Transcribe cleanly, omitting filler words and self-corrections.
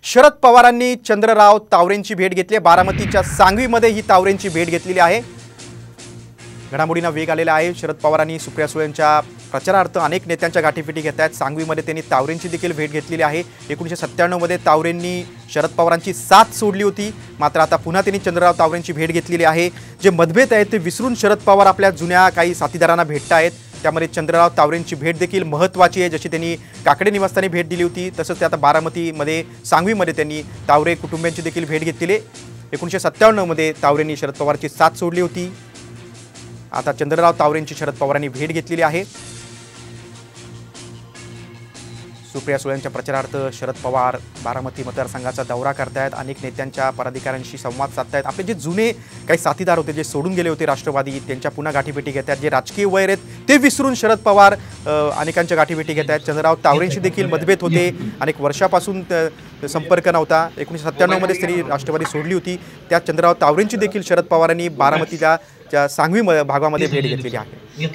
शरद पवारांनी चंद्रराव तावरेंची भेट घेतली आहे। बारामतीच्या सांगवीमध्ये ही तावरेंची भेट घेतलेली आहे। घडामोडींना वेग आलेला आहे। शरद पवारांनी सुप्रिया सुळेंच्या प्रचारार्थ अनेक नेत्यांच्या गाठीभेटी घेत आहेत। सांगवीमध्ये त्यांनी तावरेंची देखील भेट घेतलेली आहे। 1997 मध्ये तावरेंनी शरद पवारांची साथ सोडली होती, मात्र आता पुन्हा त्यांनी चंद्रराव तावरेंची भेट घेतलेली आहे। जे मतभेद आहेत ते विसरून शरद पवार आपल्या जुन्या काही साथीदारांना भेटतायत। त्यामध्ये चंद्रराव तावरेंची भेट देखील महत्त्वाची आहे। जशी त्यांनी काकडे निवासस्थानी भेट दिली होती, तसंच ते आता बारामतीमध्ये सांगवीमध्ये त्यांनी तावरे कुटुंबियांची देखील भेट घेतलेली। 1997 मध्ये तावरेंनी शरद पवारची साथ सोडली होती। आता चंद्रराव तावरेंची शरद पवारांनी भेट घेतलेली आहे। सुप्रिया सुळेंच्या प्रचारार्थ शरद पवार बारामती मतदारसंघाचा दौरा करतायत। अनेक नेत्यांच्या पदाधिकाऱ्यांशी संवाद साधतायत। आपले जे जुने काही साथीदार होते, जे सोडून गेले होते राष्ट्रवादी, त्यांच्या पुन्हा गाठीभेटी घेत आहेत। जे राजकीय वैर आहेत ते विसरून शरद पवार अनेकांच्या गाठीभेटी घेत आहेत। चंद्रराव तावरेंशी देखील मतभेद होते, अनेक वर्षापासून संपर्क नव्हता। 1997 मध्ये त्यांनी राष्ट्रवादी सोडली होती। त्या चंद्रराव तावरेंची देखील शरद पवारांनी बारामतीच्या सांगवी भागामध्ये भेट घेतलेली आहे।